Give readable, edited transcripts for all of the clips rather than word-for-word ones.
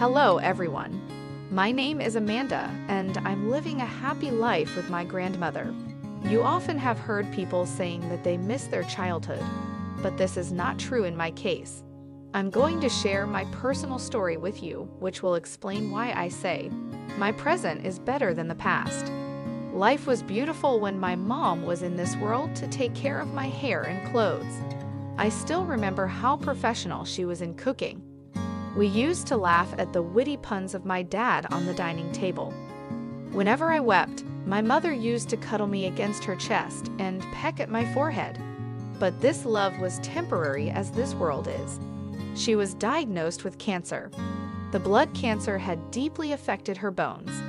Hello, everyone. My name is Amanda, and I'm living a happy life with my grandmother. You often have heard people saying that they miss their childhood, but this is not true in my case. I'm going to share my personal story with you, which will explain why I say my present is better than the past. Life was beautiful when my mom was in this world to take care of my hair and clothes. I still remember how professional she was in cooking. We used to laugh at the witty puns of my dad on the dining table. Whenever I wept, my mother used to cuddle me against her chest and peck at my forehead. But this love was temporary as this world is. She was diagnosed with cancer. The blood cancer had deeply affected her bones.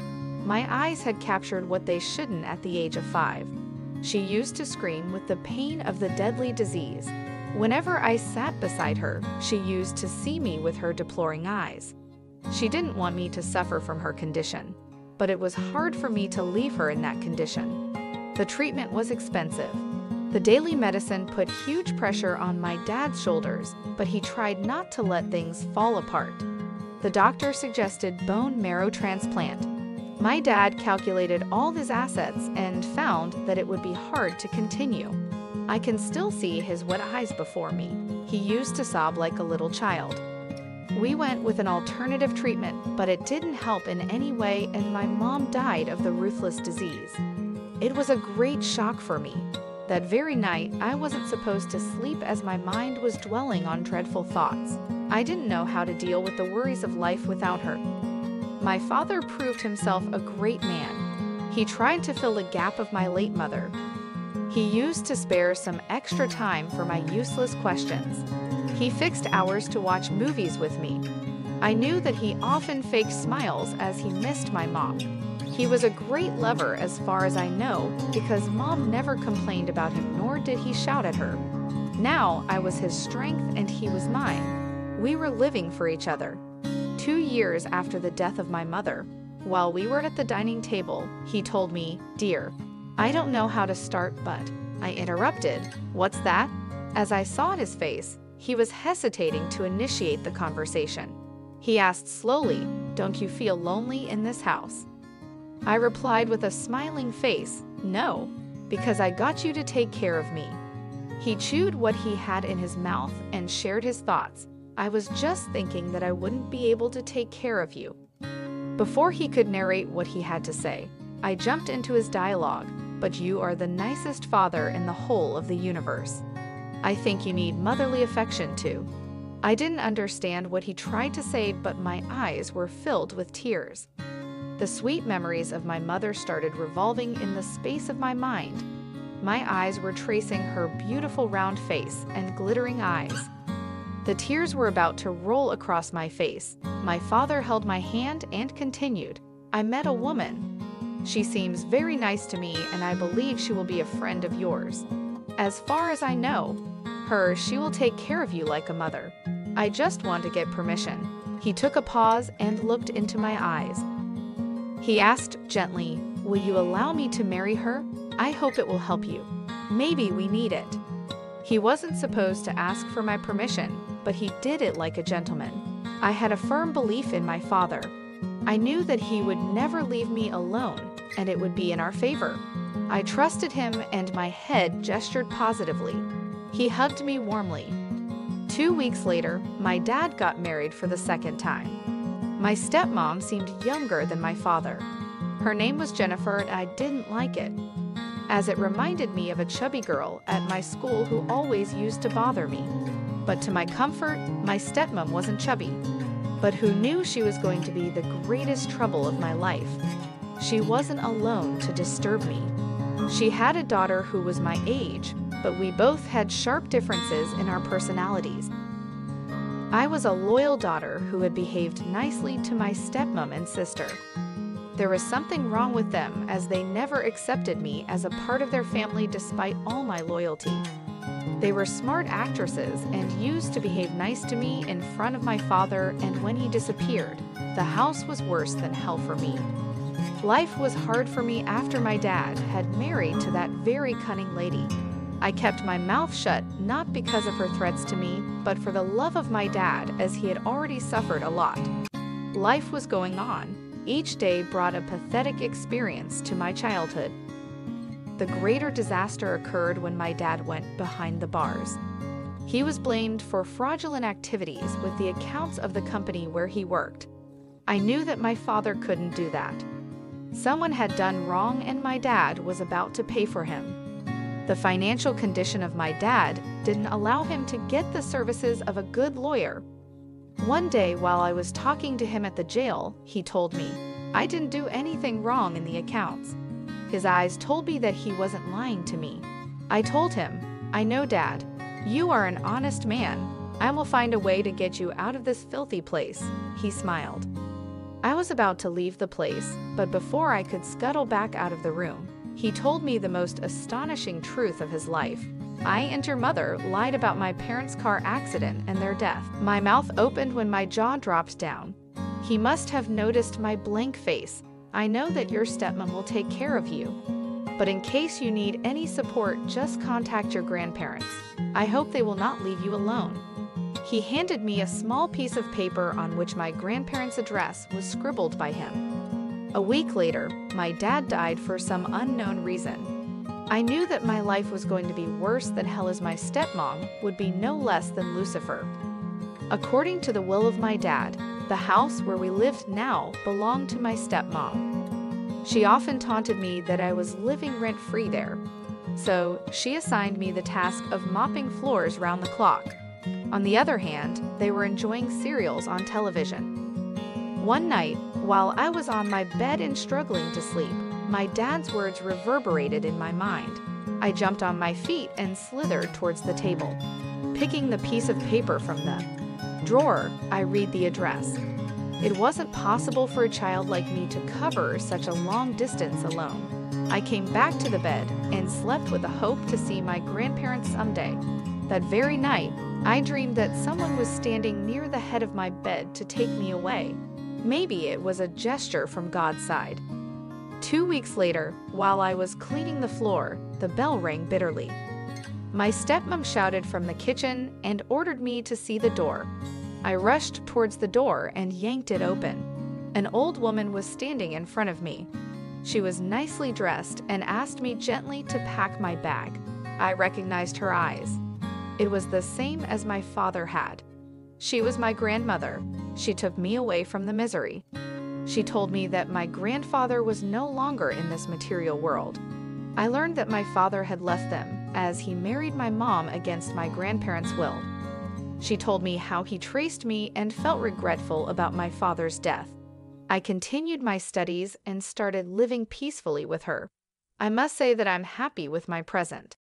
My eyes had captured what they shouldn't at the age of 5. She used to scream with the pain of the deadly disease. Whenever I sat beside her, she used to see me with her deploring eyes. She didn't want me to suffer from her condition, but it was hard for me to leave her in that condition. The treatment was expensive. The daily medicine put huge pressure on my dad's shoulders, but he tried not to let things fall apart. The doctor suggested bone marrow transplant. My dad calculated all his assets and found that it would be hard to continue. I can still see his wet eyes before me. He used to sob like a little child. We went with an alternative treatment, but it didn't help in any way, and my mom died of the ruthless disease. It was a great shock for me. That very night, I wasn't supposed to sleep as my mind was dwelling on dreadful thoughts. I didn't know how to deal with the worries of life without her. My father proved himself a great man. He tried to fill the gap of my late mother. He used to spare some extra time for my useless questions. He fixed hours to watch movies with me. I knew that he often faked smiles as he missed my mom. He was a great lover as far as I know, because mom never complained about him, nor did he shout at her. Now I was his strength and he was mine. We were living for each other. 2 years after the death of my mother, while we were at the dining table, he told me, "Dear, I don't know how to start, but..." I interrupted, "What's that?" As I saw his face, he was hesitating to initiate the conversation. He asked slowly, "Don't you feel lonely in this house?" I replied with a smiling face, "No, because I got you to take care of me." He chewed what he had in his mouth and shared his thoughts. "I was just thinking that I wouldn't be able to take care of you." Before he could narrate what he had to say, I jumped into his dialogue. "But you are the nicest father in the whole of the universe. I think you need motherly affection too." I didn't understand what he tried to say, but my eyes were filled with tears. The sweet memories of my mother started revolving in the space of my mind. My eyes were tracing her beautiful round face and glittering eyes. The tears were about to roll across my face. My father held my hand and continued, "I met a woman. She seems very nice to me, and I believe she will be a friend of yours. As far as I know she will take care of you like a mother. I just want to get permission." He took a pause and looked into my eyes. He asked gently, "Will you allow me to marry her? I hope it will help you. Maybe we need it." He wasn't supposed to ask for my permission, but he did it like a gentleman. I had a firm belief in my father. I knew that he would never leave me alone, and it would be in our favor. I trusted him, and my head gestured positively. He hugged me warmly. 2 weeks later, my dad got married for the second time. My stepmom seemed younger than my father. Her name was Jennifer, and I didn't like it, as it reminded me of a chubby girl at my school who always used to bother me. But to my comfort, my stepmom wasn't chubby, but who knew she was going to be the greatest trouble of my life. She wasn't alone to disturb me. She had a daughter who was my age, but we both had sharp differences in our personalities. I was a loyal daughter who had behaved nicely to my stepmom and sister. There was something wrong with them, as they never accepted me as a part of their family despite all my loyalty. They were smart actresses and used to behave nice to me in front of my father, and when he disappeared, the house was worse than hell for me. Life was hard for me after my dad had married to that very cunning lady. I kept my mouth shut, not because of her threats to me, but for the love of my dad, as he had already suffered a lot. Life was going on. Each day brought a pathetic experience to my childhood. The greater disaster occurred when my dad went behind the bars. He was blamed for fraudulent activities with the accounts of the company where he worked. I knew that my father couldn't do that. Someone had done wrong and my dad was about to pay for him. The financial condition of my dad didn't allow him to get the services of a good lawyer. One day, while I was talking to him at the jail, he told me I didn't do anything wrong in the accounts. His eyes told me that he wasn't lying to me. I told him, "I know, Dad. You are an honest man. I will find a way to get you out of this filthy place." He smiled. I was about to leave the place, but before I could scuttle back out of the room, he told me the most astonishing truth of his life. I and your mother lied about my parents' car accident and their death. My mouth opened when my jaw dropped down. He must have noticed my blank face. I know that your stepmom will take care of you. But in case you need any support, just contact your grandparents. I hope they will not leave you alone. He handed me a small piece of paper on which my grandparents' address was scribbled by him. A week later, my dad died for some unknown reason. I knew that my life was going to be worse than hell, as my stepmom would be no less than Lucifer. According to the will of my dad, the house where we lived now belonged to my stepmom. She often taunted me that I was living rent-free there. So she assigned me the task of mopping floors round the clock. On the other hand, they were enjoying serials on television. One night, while I was on my bed and struggling to sleep, my dad's words reverberated in my mind. I jumped on my feet and slithered towards the table. Picking the piece of paper from the drawer, I read the address. It wasn't possible for a child like me to cover such a long distance alone. I came back to the bed and slept with the hope to see my grandparents someday. That very night, I dreamed that someone was standing near the head of my bed to take me away. Maybe it was a gesture from God's side. 2 weeks later, while I was cleaning the floor, the bell rang bitterly. My stepmom shouted from the kitchen and ordered me to see the door. I rushed towards the door and yanked it open. An old woman was standing in front of me. She was nicely dressed and asked me gently to pack my bag. I recognized her eyes. It was the same as my father had. She was my grandmother. She took me away from the misery. She told me that my grandfather was no longer in this material world. I learned that my father had left them as he married my mom against my grandparents' will. She told me how he traced me and felt regretful about my father's death. I continued my studies and started living peacefully with her. I must say that I'm happy with my present.